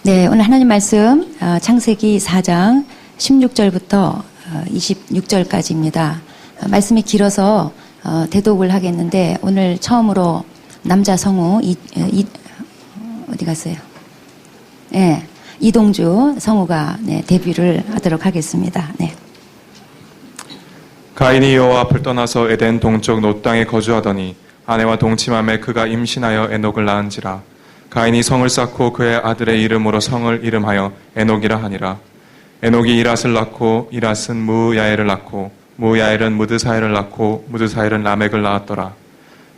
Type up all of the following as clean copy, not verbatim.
네, 오늘 하나님 말씀 창세기 4장 16절부터 26절까지입니다. 말씀이 길어서 대독을 하겠는데 오늘 처음으로 남자 성우 어디 갔어요? 네, 이동주 성우가 데뷔를 하도록 하겠습니다. 네. 가인이 여호와 앞을 떠나서 에덴 동쪽 놋 땅에 거주하더니 아내와 동침함에 그가 임신하여 에녹을 낳은지라. 가인이 성을 쌓고 그의 아들의 이름으로 성을 이름하여 에녹이라 하니라. 에녹이 이랏을 낳고 이랏은 무야엘을 낳고 무야엘은 무드사엘을 낳고 무드사엘은 라멕을 낳았더라.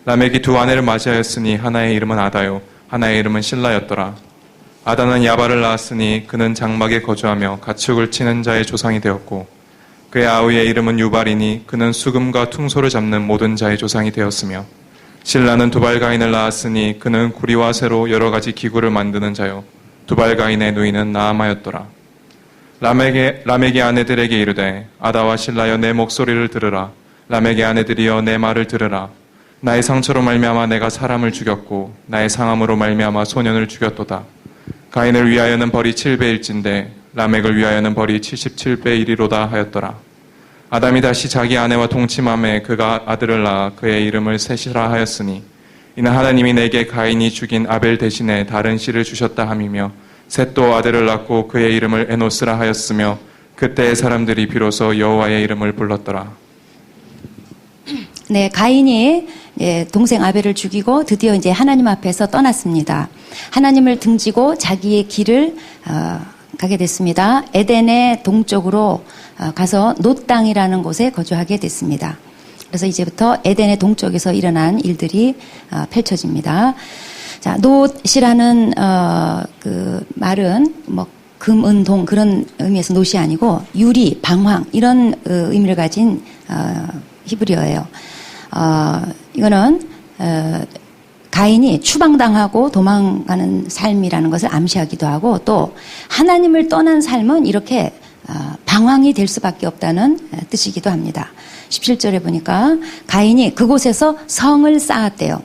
라멕이 두 아내를 맞이하였으니 하나의 이름은 아다요 하나의 이름은 실라였더라. 아다는 야발을 낳았으니 그는 장막에 거주하며 가축을 치는 자의 조상이 되었고 그의 아우의 이름은 유발이니 그는 수금과 퉁소를 잡는 모든 자의 조상이 되었으며 실라는 두발가인을 낳았으니 그는 구리와 쇠로 여러 가지 기구를 만드는 자요 두발가인의 누이는 나아마였더라. 라멕의 아내들에게 이르되 아다와 실라여 내 목소리를 들으라. 라멕의 아내들이여 내 말을 들으라. 나의 상처로 말미암아 내가 사람을 죽였고 나의 상함으로 말미암아 소년을 죽였도다. 가인을 위하여는 벌이 7배일진데 라멕을 위하여는 벌이 77배 1이로다 하였더라. 아담이 다시 자기 아내와 동침함에 그가 아들을 낳아 그의 이름을 셋이라 하였으니 이는 하나님이 내게 가인이 죽인 아벨 대신에 다른 씨를 주셨다 함이며 셋도 아들을 낳고 그의 이름을 에노스라 하였으며 그때의 사람들이 비로소 여호와의 이름을 불렀더라. 네, 가인이 동생 아벨을 죽이고 드디어 이제 하나님 앞에서 떠났습니다. 하나님을 등지고 자기의 길을 가게 됐습니다. 에덴의 동쪽으로 가서 놋 땅이라는 곳에 거주하게 됐습니다. 그래서 이제부터 에덴의 동쪽에서 일어난 일들이 펼쳐집니다. 자, 놋이라는 그 말은 뭐 금, 은, 동 그런 의미에서 놋이 아니고 유리, 방황 이런 의미를 가진 히브리어예요. 이거는 가인이 추방당하고 도망가는 삶이라는 것을 암시하기도 하고 또 하나님을 떠난 삶은 이렇게 방황이 될 수밖에 없다는 뜻이기도 합니다. 17절에 보니까 가인이 그곳에서 성을 쌓았대요.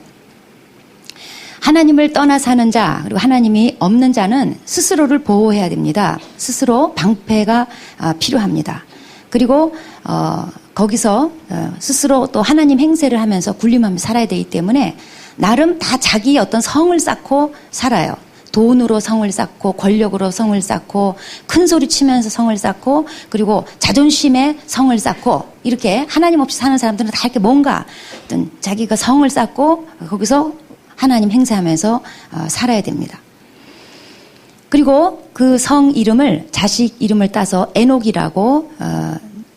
하나님을 떠나 사는 자 그리고 하나님이 없는 자는 스스로를 보호해야 됩니다. 스스로 방패가 필요합니다. 그리고 거기서 스스로 또 하나님 행세를 하면서 군림하며 살아야 되기 때문에 나름 다 자기 어떤 성을 쌓고 살아요. 돈으로 성을 쌓고 권력으로 성을 쌓고 큰 소리 치면서 성을 쌓고 그리고 자존심에 성을 쌓고 이렇게 하나님 없이 사는 사람들은 다 이렇게 뭔가 어떤 자기가 성을 쌓고 거기서 하나님 행세하면서 살아야 됩니다. 그리고 그 성 이름을 자식 이름을 따서 에녹이라고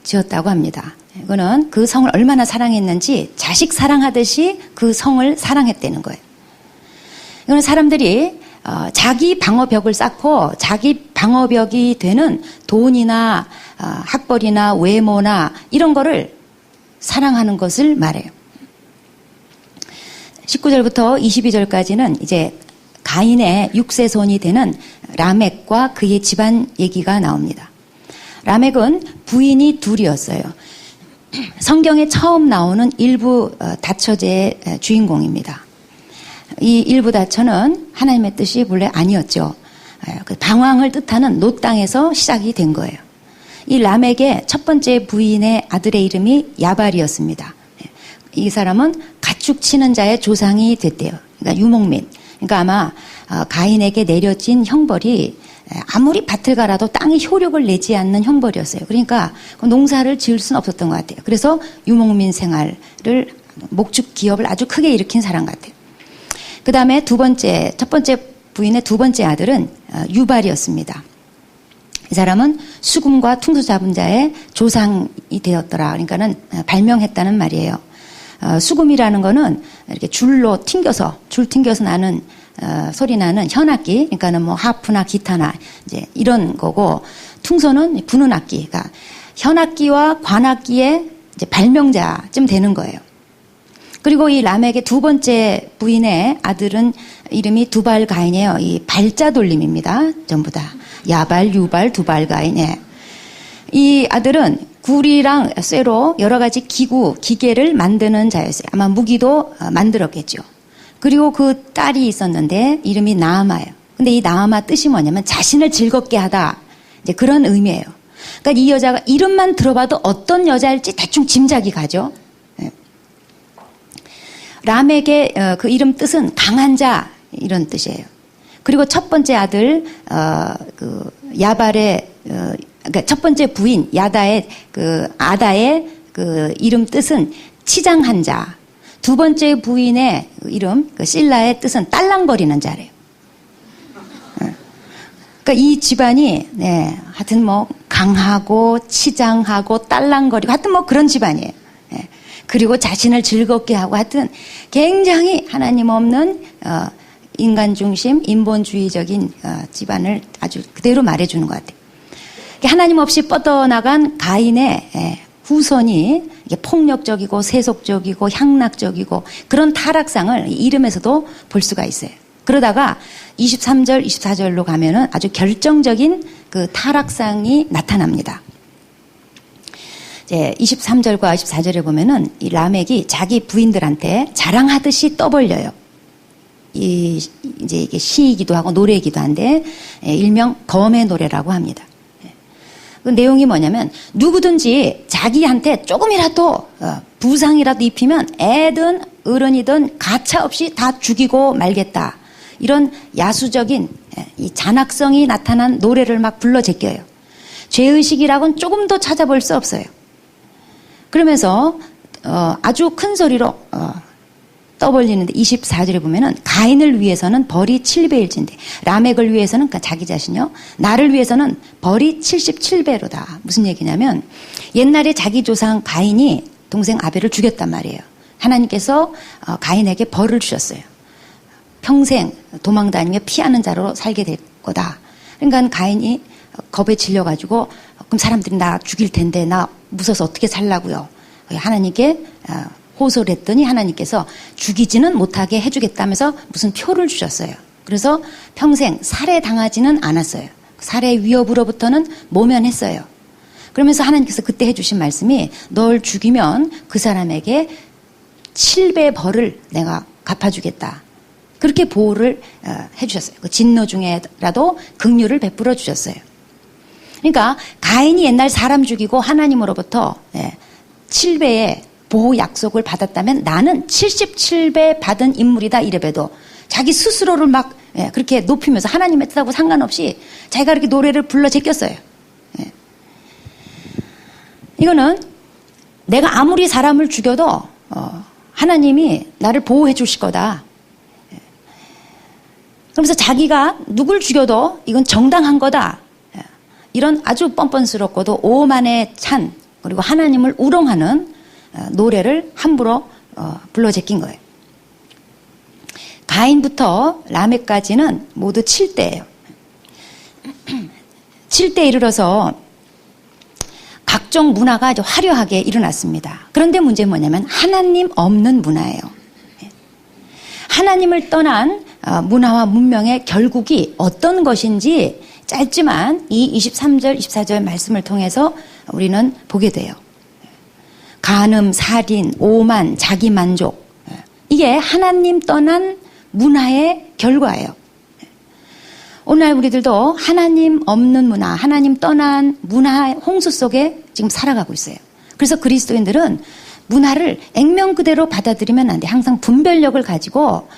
지었다고 합니다. 이거는 그 성을 얼마나 사랑했는지 자식 사랑하듯이 그 성을 사랑했다는 거예요. 이거는 사람들이 자기 방어벽을 쌓고 자기 방어벽이 되는 돈이나 학벌이나 외모나 이런 거를 사랑하는 것을 말해요. 19절부터 22절까지는 이제 가인의 6세손이 되는 라멕과 그의 집안 얘기가 나옵니다. 라멕은 부인이 둘이었어요. 성경에 처음 나오는 일부 다처제의 주인공입니다. 이 일부 다처는 하나님의 뜻이 본래 아니었죠. 방황을 뜻하는 놋 땅에서 시작이 된 거예요. 이 라멕의 첫 번째 부인의 아들의 이름이 야발이었습니다. 이 사람은 가축 치는 자의 조상이 됐대요. 그러니까 유목민. 그러니까 아마 가인에게 내려진 형벌이 아무리 밭을 갈아도 땅이 효력을 내지 않는 형벌이었어요. 그러니까 농사를 지을 수는 없었던 것 같아요. 그래서 유목민 생활을 목축 기업을 아주 크게 일으킨 사람 같아요. 그 다음에 첫 번째 부인의 두 번째 아들은 유발이었습니다. 이 사람은 수금과 퉁소 잡은 자의 조상이 되었더라. 그러니까는 발명했다는 말이에요. 수금이라는 거는 이렇게 줄 튕겨서 나는 소리 나는 현악기, 그러니까는 뭐 하프나 기타나 이제 이런 거고, 퉁소는 부는 악기, 그러니까 현악기와 관악기의 이제 발명자쯤 되는 거예요. 그리고 이 라멕의 두 번째 부인의 아들은 이름이 두발가인이에요. 이 발자 돌림입니다. 전부 다 야발, 유발, 두발가인. 이 아들은 구리랑 쇠로 여러 가지 기계를 만드는 자였어요. 아마 무기도 만들었겠죠. 그리고 그 딸이 있었는데 이름이 나아마예요. 근데 이 나아마 뜻이 뭐냐면 자신을 즐겁게 하다. 이제 그런 의미예요. 그러니까 이 여자가 이름만 들어봐도 어떤 여자일지 대충 짐작이 가죠. 예. 람에게 그 이름 뜻은 강한 자 이런 뜻이에요. 그리고 첫 번째 아들 그 야발의 그러니까 첫 번째 부인 야다의 그 아다의 그 이름 뜻은 치장한 자. 두 번째 부인의 이름 그 실라의 뜻은 딸랑거리는 자래요. 그러니까 이 집안이 네, 하여튼 뭐 강하고 치장하고 딸랑거리고 하여튼 뭐 그런 집안이에요. 네. 그리고 자신을 즐겁게 하고 하여튼 굉장히 하나님 없는 인간 중심 인본주의적인 집안을 아주 그대로 말해주는 것 같아요. 하나님 없이 뻗어나간 가인의 후손이 이게 폭력적이고 세속적이고 향락적이고 그런 타락상을 이름에서도 볼 수가 있어요. 그러다가 23절, 24절로 가면은 아주 결정적인 그 타락상이 나타납니다. 이제 23절과 24절에 보면은 이 라멕이 자기 부인들한테 자랑하듯이 떠벌려요. 이제 이게 시이기도 하고 노래이기도 한데 일명 검의 노래라고 합니다. 그 내용이 뭐냐면 누구든지 자기한테 조금이라도 부상이라도 입히면 애든 어른이든 가차없이 다 죽이고 말겠다. 이런 야수적인 이 잔악성이 나타난 노래를 막 불러 제껴요. 죄의식이라고는 조금도 찾아볼 수 없어요. 그러면서 아주 큰 소리로 떠벌리는데 24절에 보면은 가인을 위해서는 벌이 7배일진데 라멕을 위해서는 그러니까 자기 자신이요. 나를 위해서는 벌이 77배로다. 무슨 얘기냐면 옛날에 자기 조상 가인이 동생 아벨을 죽였단 말이에요. 하나님께서 가인에게 벌을 주셨어요. 평생 도망다니며 피하는 자로 살게 될 거다. 그러니까 가인이 겁에 질려가지고 그럼 사람들이 나 죽일 텐데 나 무서워서 어떻게 살라고요. 하나님께 호소를 했더니 하나님께서 죽이지는 못하게 해주겠다면서 무슨 표를 주셨어요. 그래서 평생 살해당하지는 않았어요. 살해 위협으로부터는 모면했어요. 그러면서 하나님께서 그때 해주신 말씀이 널 죽이면 그 사람에게 7배 벌을 내가 갚아주겠다. 그렇게 보호를 해주셨어요. 그 진노 중에라도 긍휼을 베풀어 주셨어요. 그러니까 가인이 옛날 사람 죽이고 하나님으로부터 7배의 보호 약속을 받았다면 나는 77배 받은 인물이다 이래봬도 자기 스스로를 막 그렇게 높이면서 하나님의 뜻하고 상관없이 자기가 그렇게 노래를 불러 제꼈어요. 이거는 내가 아무리 사람을 죽여도 하나님이 나를 보호해 주실 거다. 그러면서 자기가 누굴 죽여도 이건 정당한 거다. 이런 아주 뻔뻔스럽고도 오만에 찬 그리고 하나님을 우롱하는 노래를 함부로 불러 제낀 거예요. 가인부터 라멕까지는 모두 7대예요. 7대에 이르러서 각종 문화가 아주 화려하게 일어났습니다. 그런데 문제는 뭐냐면 하나님 없는 문화예요. 하나님을 떠난 문화와 문명의 결국이 어떤 것인지 짧지만 이 23절, 24절 말씀을 통해서 우리는 보게 돼요. 간음, 살인, 오만, 자기만족. 이게 하나님 떠난 문화의 결과예요. 오늘 우리들도 하나님 없는 문화, 하나님 떠난 문화의 홍수 속에 지금 살아가고 있어요. 그래서 그리스도인들은 문화를 액면 그대로 받아들이면 안 돼. 항상 분별력을 가지고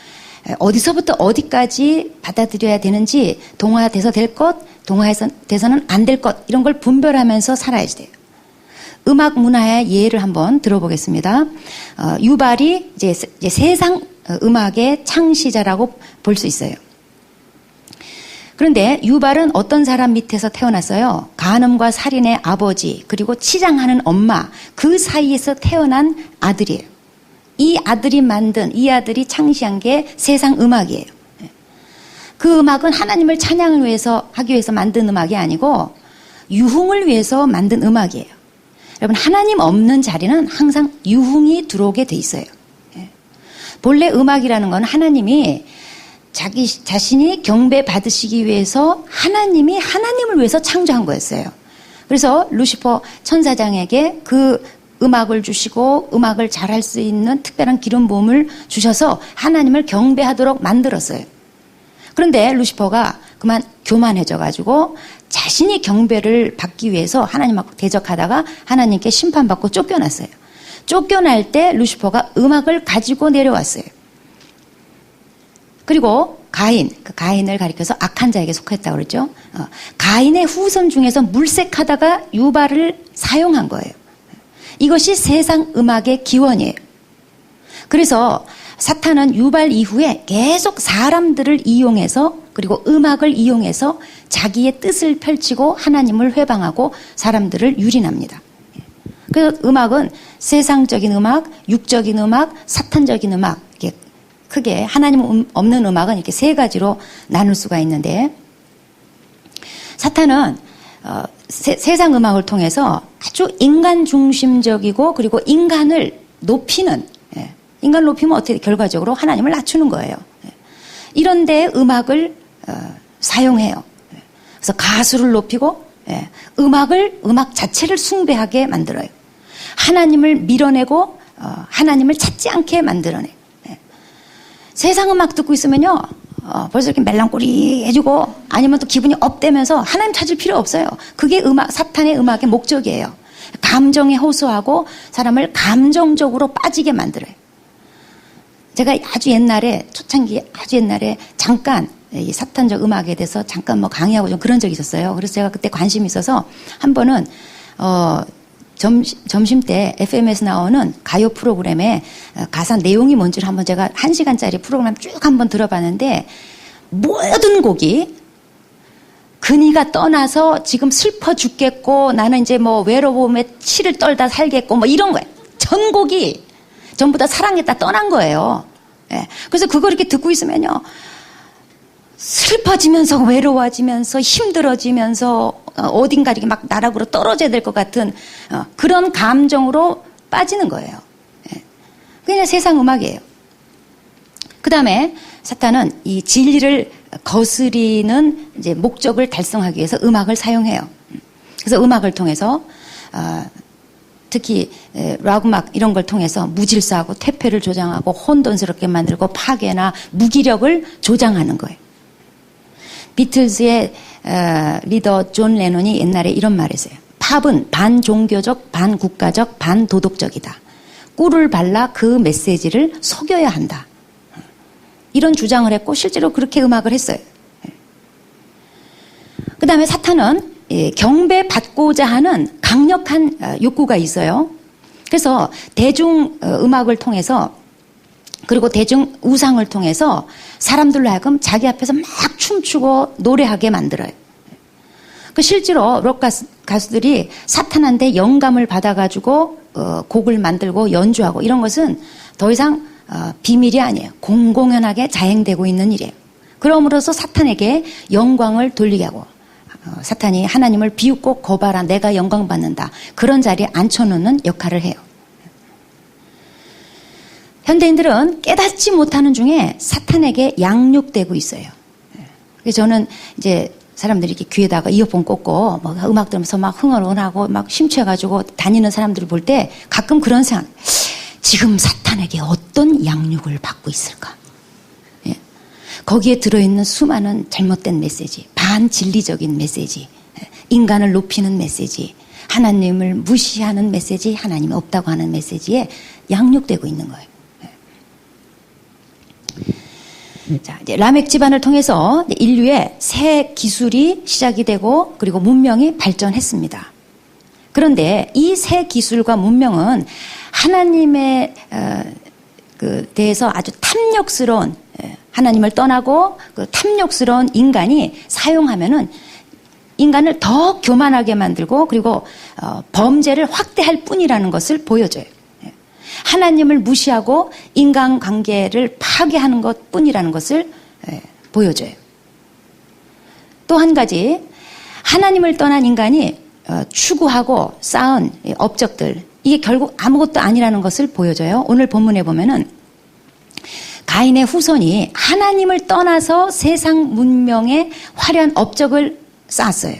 어디서부터 어디까지 받아들여야 되는지 동화돼서 될 것, 동화돼서는 안 될 것 이런 걸 분별하면서 살아야 돼요. 음악 문화의 예를 한번 들어보겠습니다. 유발이 이제 세상 음악의 창시자라고 볼 수 있어요. 그런데 유발은 어떤 사람 밑에서 태어났어요? 간음과 살인의 아버지 그리고 치장하는 엄마 그 사이에서 태어난 아들이에요. 이 아들이 창시한 게 세상 음악이에요. 그 음악은 하나님을 찬양을 위해서 하기 위해서 만든 음악이 아니고 유흥을 위해서 만든 음악이에요. 여러분 하나님 없는 자리는 항상 유흥이 들어오게 돼 있어요. 본래 음악이라는 건 하나님이 자기 자신이 경배 받으시기 위해서 하나님이 하나님을 위해서 창조한 거였어요. 그래서 루시퍼 천사장에게 그 음악을 주시고 음악을 잘할 수 있는 특별한 기름 부음을 주셔서 하나님을 경배하도록 만들었어요. 그런데 루시퍼가 그만 교만해져가지고 자신이 경배를 받기 위해서 하나님하고 대적하다가 하나님께 심판받고 쫓겨났어요. 쫓겨날 때 루시퍼가 음악을 가지고 내려왔어요. 그리고 가인, 그 가인을 가리켜서 악한 자에게 속했다고 그랬죠. 가인의 후손 중에서 물색하다가 유발을 사용한 거예요. 이것이 세상 음악의 기원이에요. 그래서 사탄은 유발 이후에 계속 사람들을 이용해서 그리고 음악을 이용해서 자기의 뜻을 펼치고 하나님을 회방하고 사람들을 유린합니다. 그래서 음악은 세상적인 음악, 육적인 음악, 사탄적인 음악, 이렇게 크게 하나님 없는 음악은 이렇게 세 가지로 나눌 수가 있는데, 사탄은 세상 음악을 통해서 아주 인간 중심적이고 그리고 인간을 높이는, 인간을 높이면 어떻게 결과적으로 하나님을 낮추는 거예요. 이런 데 음악을 사용해요. 그래서 가수를 높이고 음악 자체를 숭배하게 만들어요. 하나님을 밀어내고 하나님을 찾지 않게 만들어내요. 세상 음악 듣고 있으면요, 벌써 이렇게 멜랑꼬리해지고 아니면 또 기분이 업되면서 하나님 찾을 필요 없어요. 그게 사탄의 음악의 목적이에요. 감정에 호소하고 사람을 감정적으로 빠지게 만들어요. 제가 아주 옛날에, 초창기 아주 옛날에 잠깐 이 사탄적 음악에 대해서 잠깐 강의하고 좀 그런 적이 있었어요. 그래서 제가 그때 관심이 있어서 한 번은, 점심 때 FM에서 나오는 가요 프로그램에 가사 내용이 뭔지를 한번 제가 1시간짜리 프로그램 쭉 한번 들어봤는데, 모든 곡이 그니가 떠나서 지금 슬퍼 죽겠고 나는 이제 외로움에 치를 떨다 살겠고 이런 거예요. 전곡이 전부 다 사랑했다 떠난 거예요. 그래서 그걸 이렇게 듣고 있으면요, 슬퍼지면서 외로워지면서 힘들어지면서 어딘가 이렇게 막 나락으로 떨어져야 될 것 같은 그런 감정으로 빠지는 거예요. 그냥 세상 음악이에요. 그 다음에 사탄은 이 진리를 거스리는 이제 목적을 달성하기 위해서 음악을 사용해요. 그래서 음악을 통해서 특히 락음악 이런 걸 통해서 무질서하고 퇴폐를 조장하고 혼돈스럽게 만들고 파괴나 무기력을 조장하는 거예요. 비틀즈의 리더 존 레논이 옛날에 이런 말을 했어요. 팝은 반종교적, 반국가적, 반도덕적이다. 꿀을 발라 그 메시지를 속여야 한다. 이런 주장을 했고 실제로 그렇게 음악을 했어요. 그 다음에 사탄은 경배받고자 하는 강력한 욕구가 있어요. 그래서 대중 음악을 통해서 그리고 대중 우상을 통해서 사람들로 하여금 자기 앞에서 막 춤추고 노래하게 만들어요. 실제로 록 가수들이 사탄한테 영감을 받아가지고 곡을 만들고 연주하고 이런 것은 더 이상 비밀이 아니에요. 공공연하게 자행되고 있는 일이에요. 그럼으로써 사탄에게 영광을 돌리게 하고 사탄이 하나님을 비웃고 거봐라 내가 영광 받는다. 그런 자리에 앉혀놓는 역할을 해요. 현대인들은 깨닫지 못하는 중에 사탄에게 양육되고 있어요. 그래서 저는 이제 사람들이 이렇게 귀에다가 이어폰 꽂고 음악 들으면서 막 흥얼흥얼하고 막 심취해가지고 다니는 사람들을 볼 때 가끔 그런 생각, 지금 사탄에게 어떤 양육을 받고 있을까? 거기에 들어있는 수많은 잘못된 메시지, 반진리적인 메시지, 인간을 높이는 메시지, 하나님을 무시하는 메시지, 하나님이 없다고 하는 메시지에 양육되고 있는 거예요. 자, 이제 라멕 집안을 통해서 인류의 새 기술이 시작이 되고 그리고 문명이 발전했습니다. 그런데 이 새 기술과 문명은 하나님에 대해서 아주 탐욕스러운, 하나님을 떠나고 그 탐욕스러운 인간이 사용하면은 인간을 더 교만하게 만들고 그리고 범죄를 확대할 뿐이라는 것을 보여줘요. 하나님을 무시하고 인간관계를 파괴하는 것 뿐이라는 것을 보여줘요. 또 한 가지, 하나님을 떠난 인간이 추구하고 쌓은 업적들, 이게 결국 아무것도 아니라는 것을 보여줘요. 오늘 본문에 보면은 가인의 후손이 하나님을 떠나서 세상 문명의 화려한 업적을 쌓았어요.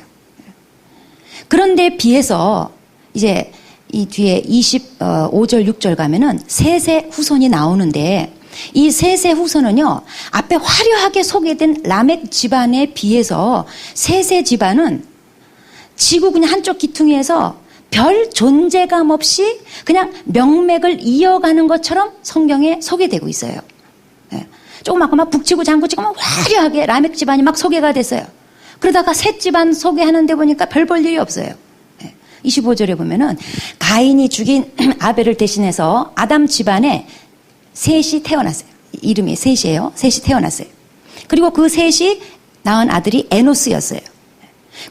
그런데 비해서 이제 이 뒤에 25절, 6절 가면은 셋의 후손이 나오는데 이 셋의 후손은요, 앞에 화려하게 소개된 라멕 집안에 비해서 셋의 집안은 지구 그냥 한쪽 기퉁이에서 별 존재감 없이 그냥 명맥을 이어가는 것처럼 성경에 소개되고 있어요. 네. 조그맣고 막 북치고 장구치고 막 화려하게 라멕 집안이 막 소개가 됐어요. 그러다가 셋 집안 소개하는데 보니까 별 볼 일이 없어요. 25절에 보면은 가인이 죽인 아벨을 대신해서 아담 집안에 셋이 태어났어요. 이름이 셋이에요. 셋이 태어났어요. 그리고 그 셋이 낳은 아들이 에노스였어요.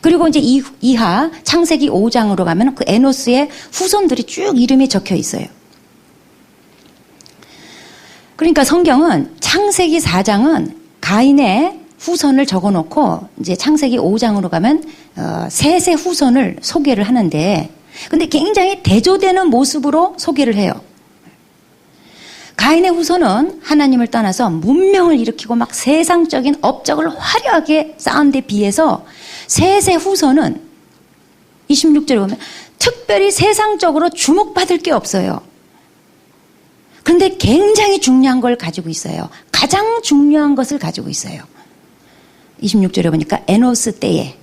그리고 이제 이하 창세기 5장으로 가면 그 에노스의 후손들이 쭉 이름이 적혀 있어요. 그러니까 성경은 창세기 4장은 가인의 후손을 적어놓고 이제 창세기 5장으로 가면 셋의 후손을 소개를 하는데, 근데 굉장히 대조되는 모습으로 소개를 해요. 가인의 후손은 하나님을 떠나서 문명을 일으키고 막 세상적인 업적을 화려하게 쌓은 데 비해서 셋의 후손은 26절에 보면 특별히 세상적으로 주목받을 게 없어요. 그런데 굉장히 중요한 걸 가지고 있어요. 가장 중요한 것을 가지고 있어요. 26절에 보니까 에노스 때에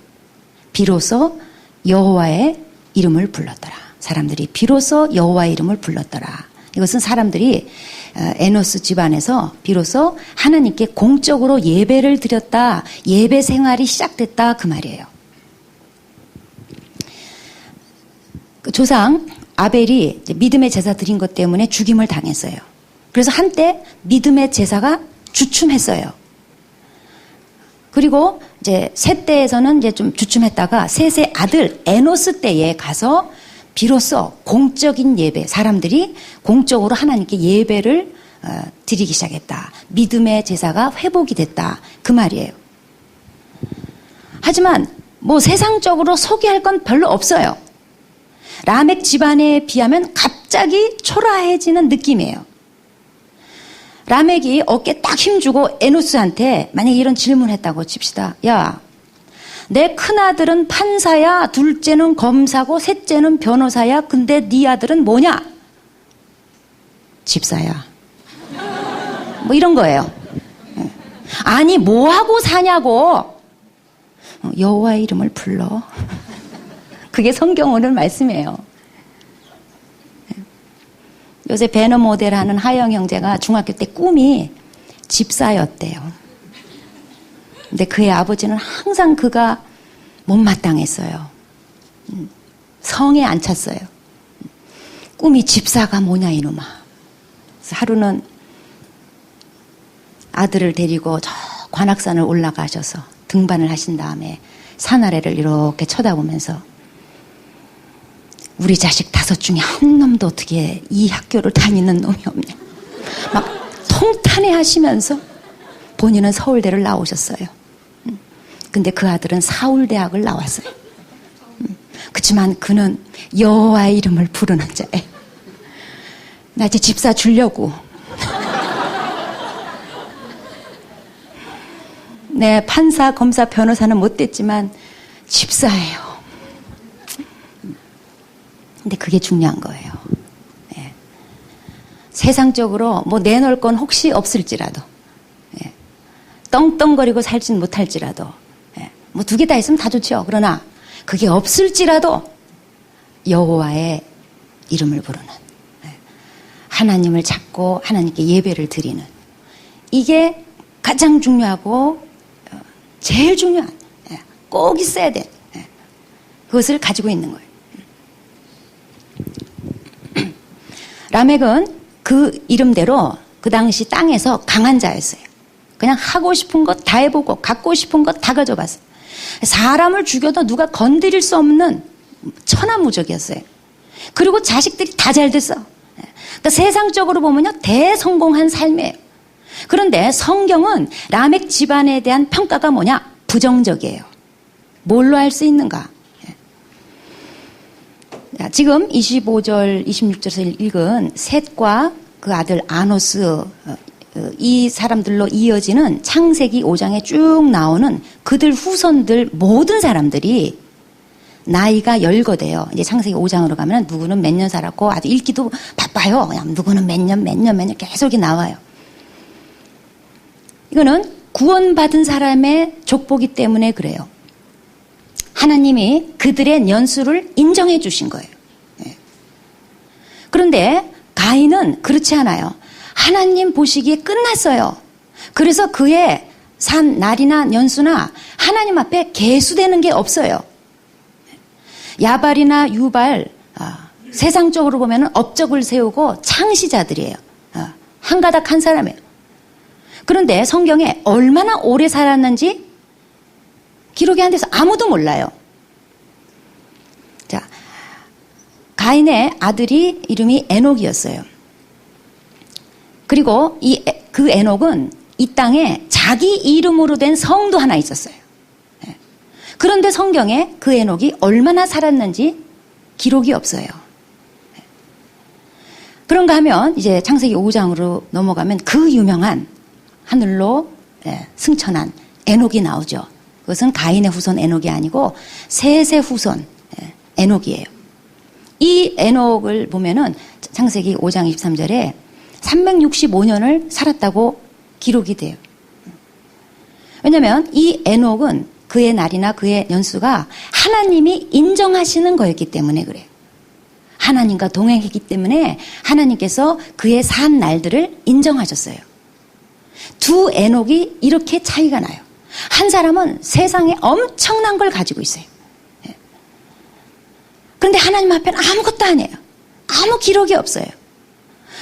비로소 여호와의 이름을 불렀더라. 사람들이 비로소 여호와의 이름을 불렀더라. 이것은 사람들이 에노스 집안에서 비로소 하나님께 공적으로 예배를 드렸다. 예배 생활이 시작됐다. 그 말이에요. 그 조상 아벨이 믿음의 제사 드린 것 때문에 죽임을 당했어요. 그래서 한때 믿음의 제사가 주춤했어요. 그리고 이제 셋 때에서는 이제 좀 주춤했다가 셋의 아들 에노스 때에 가서 비로소 공적인 예배, 사람들이 공적으로 하나님께 예배를 드리기 시작했다. 믿음의 제사가 회복이 됐다. 그 말이에요. 하지만 뭐 세상적으로 소개할 건 별로 없어요. 라멕 집안에 비하면 갑자기 초라해지는 느낌이에요. 라멕이 어깨에 딱 힘주고 에노스한테 만약에 이런 질문을 했다고 칩시다. 야, 내 큰아들은 판사야, 둘째는 검사고 셋째는 변호사야. 근데 네 아들은 뭐냐? 집사야. 뭐 이런 거예요. 아니 뭐하고 사냐고. 여호와의 이름을 불러. 그게 성경 오늘 말씀이에요. 요새 배너 모델하는 하영 형제가 중학교 때 꿈이 집사였대요. 근데 그의 아버지는 항상 그가 못마땅했어요. 성에 안 찼어요. 꿈이 집사가 뭐냐 이놈아. 그래서 하루는 아들을 데리고 저 관악산을 올라가셔서 등반을 하신 다음에 산 아래를 이렇게 쳐다보면서 우리 자식 5 중에 한 놈도 어떻게 이 학교를 다니는 놈이 없냐. 막 통탄해 하시면서 본인은 서울대를 나오셨어요. 근데 그 아들은 서울대학을 나왔어요. 그렇지만 그는 여호와의 이름을 부르는 자예요. 나 이제 집사 주려고. 네, 판사, 검사, 변호사는 못 됐지만 집사예요. 근데 그게 중요한 거예요. 예. 세상적으로 뭐 내놓을 건 혹시 없을지라도, 예. 떵떵거리고 살진 못할지라도, 예. 뭐 2개 다 있으면 다 좋죠. 그러나 그게 없을지라도 여호와의 이름을 부르는, 예. 하나님을 찾고 하나님께 예배를 드리는, 이게 가장 중요하고 제일 중요한, 예. 꼭 있어야 돼. 예. 그것을 가지고 있는 거예요. 라멕은 그 이름대로 그 당시 땅에서 강한 자였어요. 그냥 하고 싶은 것 다 해보고 갖고 싶은 것 다 가져갔어요. 사람을 죽여도 누가 건드릴 수 없는 천하무적이었어요. 그리고 자식들이 다 잘 됐어. 그러니까 세상적으로 보면요, 대성공한 삶이에요. 그런데 성경은 라멕 집안에 대한 평가가 뭐냐? 부정적이에요. 뭘로 할 수 있는가? 지금 25절, 26절에서 읽은 셋과 그 아들 아노스, 이 사람들로 이어지는 창세기 5장에 쭉 나오는 그들 후손들 모든 사람들이 나이가 열거돼요. 이제 창세기 5장으로 가면 누구는 몇 년 살았고 아주 읽기도 바빠요. 그냥 누구는 몇 년 계속 나와요. 이거는 구원받은 사람의 족보기 때문에 그래요. 하나님이 그들의 연수를 인정해 주신 거예요. 그런데 가인은 그렇지 않아요. 하나님 보시기에 끝났어요. 그래서 그의 산 날이나 연수나 하나님 앞에 계수되는 게 없어요. 야발이나 유발, 세상적으로 보면 업적을 세우고 창시자들이에요. 한 가닥 한 사람이에요. 그런데 성경에 얼마나 오래 살았는지 기록이 안 돼서 아무도 몰라요. 자, 가인의 아들이 이름이 에녹이었어요. 그리고 그 에녹은 이 땅에 자기 이름으로 된 성도 하나 있었어요. 그런데 성경에 그 에녹이 얼마나 살았는지 기록이 없어요. 그런가 하면 이제 창세기 5장으로 넘어가면 그 유명한 하늘로 승천한 에녹이 나오죠. 그것은 가인의 후손 에녹이 아니고 셋의 후손 에녹이에요. 이 에녹을 보면은 창세기 5장 23절에 365년을 살았다고 기록이 돼요. 왜냐하면 이 에녹은 그의 날이나 그의 연수가 하나님이 인정하시는 거였기 때문에 그래요. 하나님과 동행했기 때문에 하나님께서 그의 산 날들을 인정하셨어요. 두 에녹이 이렇게 차이가 나요. 한 사람은 세상에 엄청난 걸 가지고 있어요. 그런데 하나님 앞에는 아무것도 아니에요. 아무 기록이 없어요.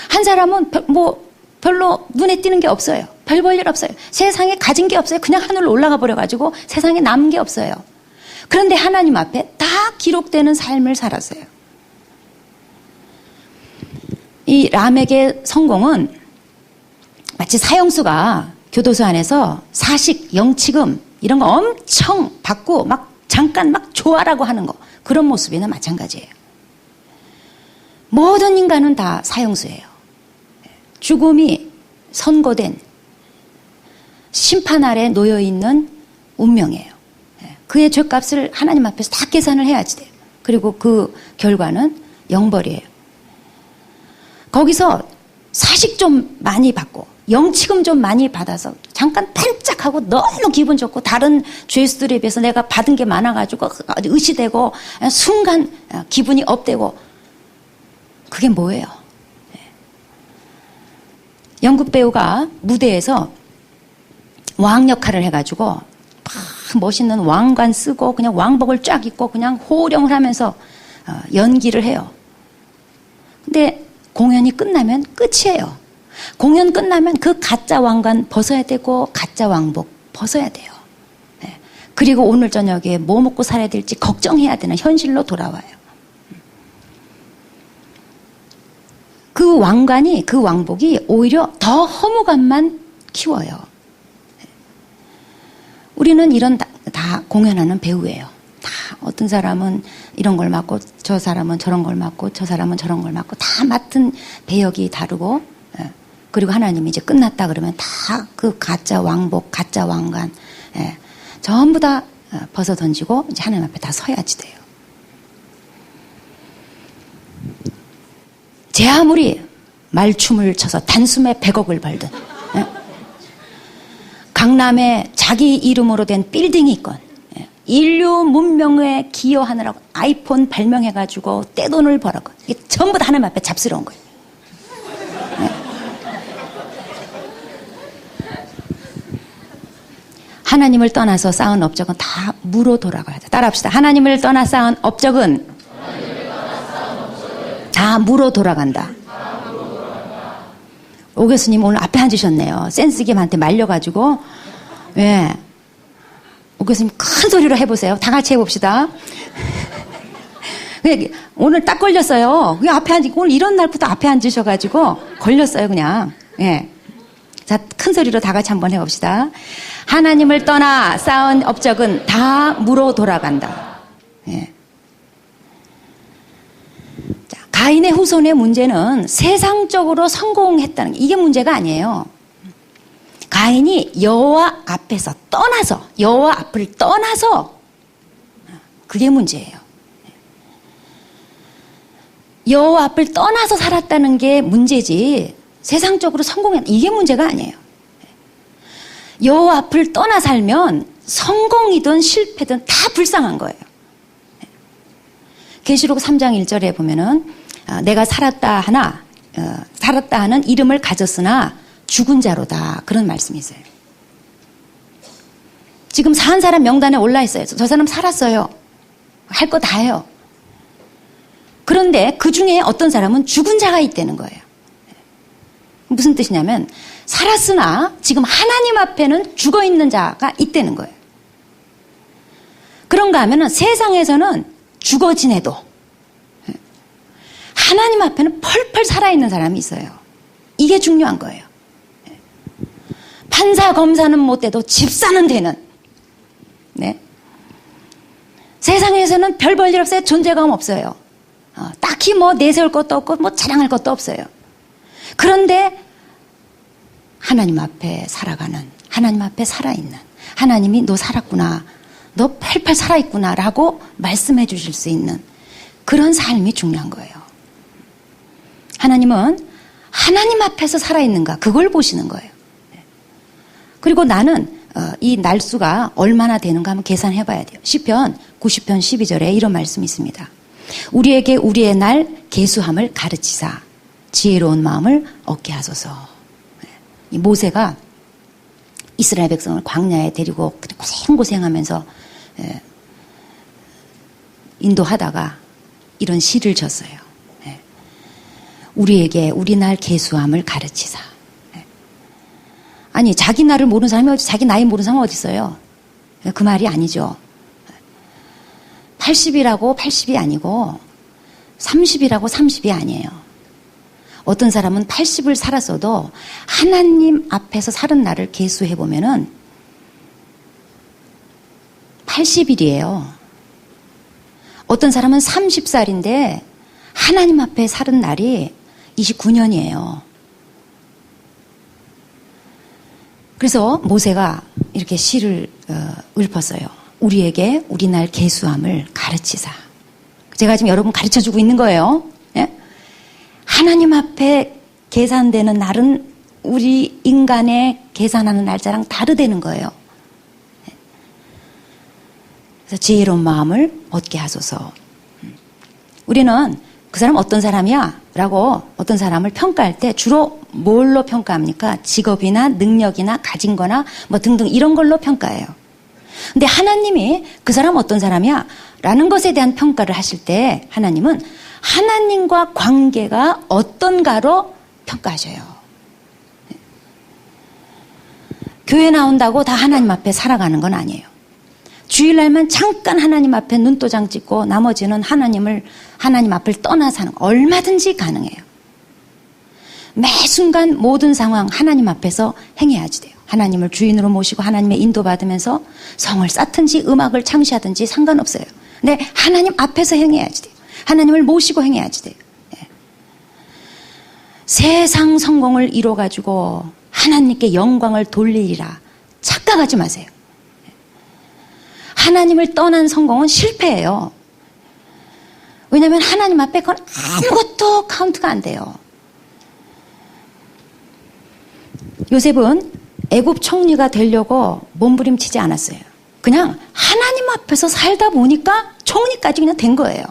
한 사람은 별로 눈에 띄는 게 없어요. 별 볼 일 없어요. 세상에 가진 게 없어요. 그냥 하늘로 올라가 버려가지고 세상에 남은 게 없어요. 그런데 하나님 앞에 다 기록되는 삶을 살았어요. 이 람에게 성공은 마치 사형수가 교도소 안에서 사식, 영치금 이런 거 엄청 받고 막 잠깐 막 좋아라고 하는 거 그런 모습이나 마찬가지예요. 모든 인간은 다 사형수예요. 죽음이 선고된 심판 아래 놓여있는 운명이에요. 그의 죄값을 하나님 앞에서 다 계산을 해야지 돼요. 그리고 그 결과는 영벌이에요. 거기서 사식 좀 많이 받고 영치금 좀 많이 받아서 잠깐 반짝하고 너무 기분 좋고 다른 죄수들에 비해서 내가 받은 게 많아가지고 의시되고 순간 기분이 업되고 그게 뭐예요? 연극 배우가 무대에서 왕 역할을 해가지고 막 멋있는 왕관 쓰고 그냥 왕복을 쫙 입고 그냥 호령을 하면서 연기를 해요. 근데 공연이 끝나면 끝이에요. 공연 끝나면 그 가짜 왕관 벗어야 되고 가짜 왕복 벗어야 돼요. 그리고 오늘 저녁에 뭐 먹고 살아야 될지 걱정해야 되는 현실로 돌아와요. 그 왕관이 그 왕복이 오히려 더 허무감만 키워요. 우리는 이런 다 공연하는 배우예요. 다 어떤 사람은 이런 걸 맡고 저 사람은 저런 걸 맡고 저 사람은 저런 걸 맡고 다 맡은 배역이 다르고 그리고 하나님이 이제 끝났다 그러면 다 그 가짜 왕복, 가짜 왕관 전부 다 벗어 던지고 이제 하나님 앞에 다 서야지 돼요. 제 아무리 말춤을 쳐서 단숨에 100억을 벌든 강남에 자기 이름으로 된 빌딩이 있건 인류 문명에 기여하느라고 아이폰 발명해가지고 떼돈을 벌었건 이게 전부 다 하나님 앞에 잡스러운 거예요. 하나님을 떠나서 쌓은 업적은 다 무로 돌아가야 돼. 따라합시다. 하나님을 떠나 쌓은 업적은 다 무로 돌아간다. 오 교수님 오늘 앞에 앉으셨네요. 센스김한테 말려가지고. 예. 오 교수님 큰 소리로 해보세요. 다 같이 해봅시다. 오늘 딱 걸렸어요. 그냥 앞에 앉고 오늘 이런 날부터 앞에 앉으셔가지고 걸렸어요 그냥. 예. 자, 큰 소리로 다 같이 한번 해봅시다. 하나님을 떠나 쌓은 업적은 다 무로 돌아간다. 예. 자, 가인의 후손의 문제는 세상적으로 성공했다는 게 이게 문제가 아니에요. 가인이 여호와 앞에서 떠나서 여호와 앞을 떠나서 그게 문제예요. 여호와 앞을 떠나서 살았다는 게 문제지 세상적으로 성공했다 이게 문제가 아니에요. 여호와 앞을 떠나 살면 성공이든 실패든 다 불쌍한 거예요. 계시록 3장 1절에 보면은 내가 살았다 하는 이름을 가졌으나 죽은 자로다. 그런 말씀이 있어요. 지금 산 사람 명단에 올라 있어요. 저 사람 살았어요. 할 거 다 해요. 그런데 그 중에 어떤 사람은 죽은 자가 있다는 거예요. 무슨 뜻이냐면 살았으나 지금 하나님 앞에는 죽어 있는 자가 있다는 거예요. 그런가 하면은 세상에서는 죽어 지내도 하나님 앞에는 펄펄 살아있는 사람이 있어요. 이게 중요한 거예요. 판사 검사는 못 돼도 집사는 되는. 네. 세상에서는 별 볼 일 없어요. 존재감 없어요. 딱히 뭐 내세울 것도 없고 뭐 자랑할 것도 없어요. 그런데 하나님 앞에 살아가는, 하나님 앞에 살아있는, 하나님이 너 살았구나, 너 펄펄 살아있구나 라고 말씀해 주실 수 있는 그런 삶이 중요한 거예요. 하나님은 하나님 앞에서 살아있는가 그걸 보시는 거예요. 그리고 나는 이 날수가 얼마나 되는가 한번 계산해 봐야 돼요. 시편 90편 12절에 이런 말씀이 있습니다. 우리에게 우리의 날 계수함을 가르치사 지혜로운 마음을 얻게 하소서. 이 모세가 이스라엘 백성을 광야에 데리고 고생고생하면서 인도하다가 이런 시를 졌어요. 우리에게 우리 날 계수함을 가르치사. 아니 자기 날을 모르는 사람이 어디, 자기 나이 모르는 사람이 어디 있어요? 그 말이 아니죠. 80이라고 80이 아니고 30이라고 30이 아니에요. 어떤 사람은 80을 살았어도 하나님 앞에서 살은 날을 계수해 보면은 80일이에요. 어떤 사람은 30살인데 하나님 앞에 살은 날이 29년이에요. 그래서 모세가 이렇게 시를 읊었어요. 우리에게 우리 날 계수함을 가르치사. 제가 지금 여러분 가르쳐주고 있는 거예요. 예? 하나님 앞에 계산되는 날은 우리 인간의 계산하는 날짜랑 다르다는 거예요. 그래서 지혜로운 마음을 얻게 하소서. 우리는 그 사람 어떤 사람이야? 라고 어떤 사람을 평가할 때 주로 뭘로 평가합니까? 직업이나 능력이나 가진 거나 뭐 등등 이런 걸로 평가해요. 근데 하나님이 그 사람 어떤 사람이야? 라는 것에 대한 평가를 하실 때 하나님은 하나님과 관계가 어떤가로 평가하셔요. 교회 나온다고 다 하나님 앞에 살아가는 건 아니에요. 주일날만 잠깐 하나님 앞에 눈도장 찍고 나머지는 하나님 앞을 떠나 사는 거 얼마든지 가능해요. 매 순간 모든 상황 하나님 앞에서 행해야지 돼요. 하나님을 주인으로 모시고 하나님의 인도받으면서 성을 쌓든지 음악을 창시하든지 상관없어요. 근데 하나님 앞에서 행해야지 돼요. 하나님을 모시고 행해야지 돼요. 예. 세상 성공을 이뤄가지고 하나님께 영광을 돌리리라 착각하지 마세요. 하나님을 떠난 성공은 실패예요. 왜냐하면 하나님 앞에 그건 아무것도 카운트가 안 돼요. 요셉은 애굽 총리가 되려고 몸부림치지 않았어요. 그냥 하나님 앞에서 살다 보니까 총리까지 그냥 된 거예요.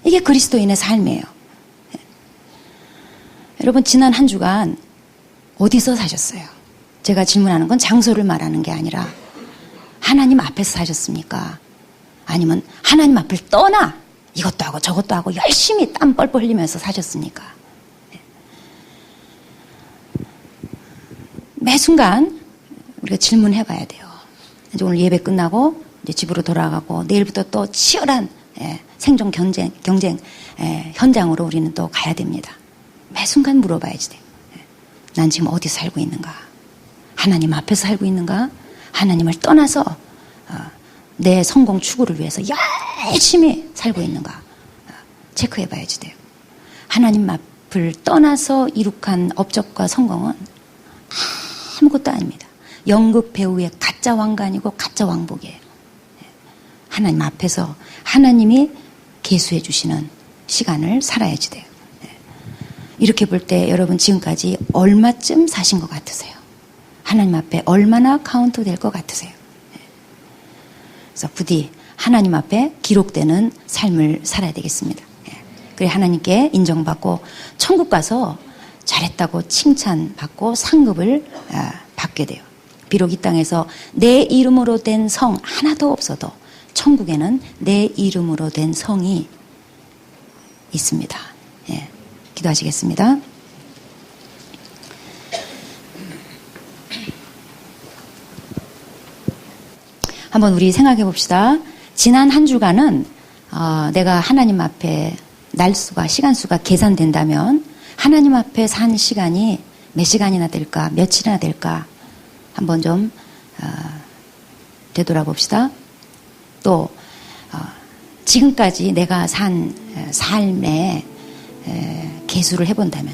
이게 그리스도인의 삶이에요. 여러분 지난 한 주간 어디서 사셨어요? 제가 질문하는 건 장소를 말하는 게 아니라 하나님 앞에서 사셨습니까? 아니면 하나님 앞을 떠나 이것도 하고 저것도 하고 열심히 땀 뻘뻘 흘리면서 사셨습니까? 매 순간 우리가 질문해 봐야 돼요. 이제 오늘 예배 끝나고 이제 집으로 돌아가고 내일부터 또 치열한 생존 경쟁 현장으로 우리는 또 가야 됩니다. 매 순간 물어봐야지 돼요. 난 지금 어디 살고 있는가? 하나님 앞에서 살고 있는가? 하나님을 떠나서 내 성공 추구를 위해서 열심히 살고 있는가? 체크해 봐야지 돼요. 하나님 앞을 떠나서 이룩한 업적과 성공은 아무것도 아닙니다. 연극 배우의 가짜 왕관이고 가짜 왕복이에요. 하나님 앞에서 하나님이 계수해 주시는 시간을 살아야지 돼요. 이렇게 볼 때 여러분 지금까지 얼마쯤 사신 것 같으세요? 하나님 앞에 얼마나 카운트 될 것 같으세요? 그래서 부디 하나님 앞에 기록되는 삶을 살아야 되겠습니다. 그래 하나님께 인정받고 천국 가서 잘했다고 칭찬받고 상급을 받게 돼요. 비록 이 땅에서 내 이름으로 된 성 하나도 없어도 천국에는 내 이름으로 된 성이 있습니다. 예, 기도하시겠습니다. 한번 우리 생각해 봅시다. 지난 한 주간은 내가 하나님 앞에 날수가 시간수가 계산된다면 하나님 앞에 산 시간이 몇 시간이나 될까, 며칠이나 될까 한번 좀 되돌아봅시다. 또 지금까지 내가 산 삶의 계수를 해본다면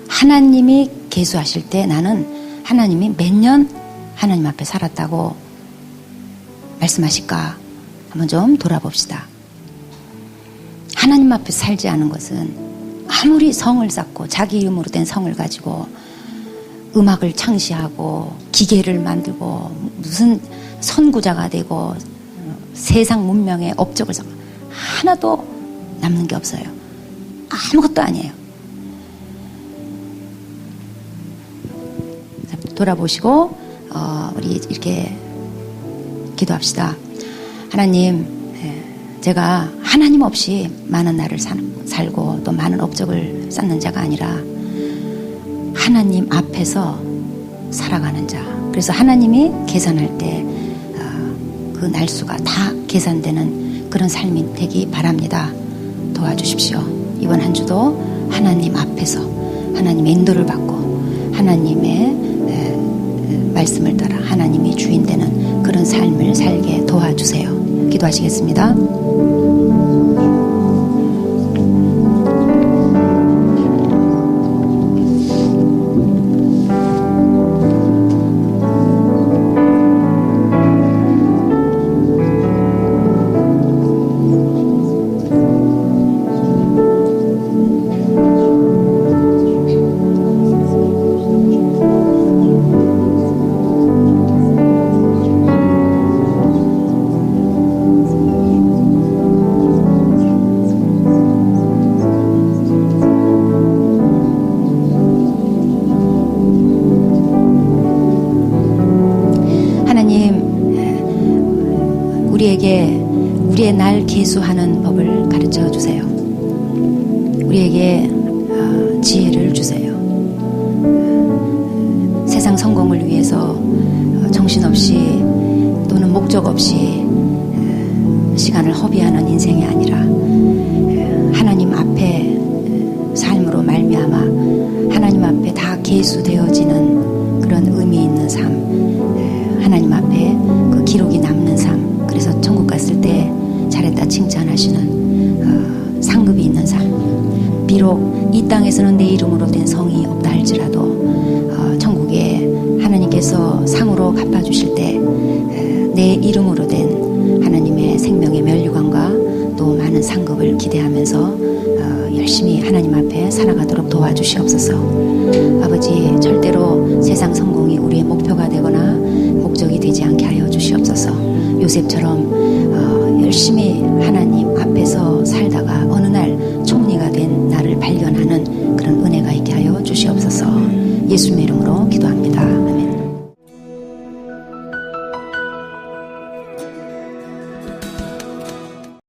하나님이 계수하실 때 나는 하나님이 몇 년 하나님 앞에 살았다고 말씀하실까 한번 좀 돌아봅시다. 하나님 앞에 살지 않은 것은 아무리 성을 쌓고 자기 이름으로 된 성을 가지고 음악을 창시하고 기계를 만들고 무슨 선구자가 되고 세상 문명의 업적을 쌓고 하나도 남는 게 없어요. 아무것도 아니에요. 돌아보시고 우리 이렇게 기도합시다. 하나님, 제가 하나님 없이 많은 날을 살고 또 많은 업적을 쌓는 자가 아니라 하나님 앞에서 살아가는 자. 그래서 하나님이 계산할 때 그 날수가 다 계산되는 그런 삶이 되기 바랍니다. 도와주십시오. 이번 한 주도 하나님 앞에서 하나님의 인도를 받고 하나님의 말씀을 따라 하나님이 주인 되는 그런 삶을 살게 도와주세요. 기도하시겠습니다. 우리의 날 계수하는 법을 가르쳐 주세요. 우리에게 지혜를 주세요. 세상 성공을 위해서 정신없이 또는 목적 없이 시간을 허비하는 인생이 아니라 하나님 앞에 삶으로 말미암아 하나님 앞에 다 계수되어지는 그런 의미 있는 삶, 하나님 앞에 그 기록이 남는 삶. 그래서 천국 갔을 때 잘했다 칭찬하시는 상급이 있는 삶. 비록 이 땅에서는 내 이름으로 된 성이 없다 할지라도 천국에 하나님께서 상으로 갚아주실 때 내 이름으로 된 하나님의 생명의 면류관과 또 많은 상급을 기대하면서 열심히 하나님 앞에 살아가도록 도와주시옵소서. 아버지, 절대로 세상 성공이 우리의 목표가 되거나 목적이 되지 않게 하여 주시옵소서. 요셉처럼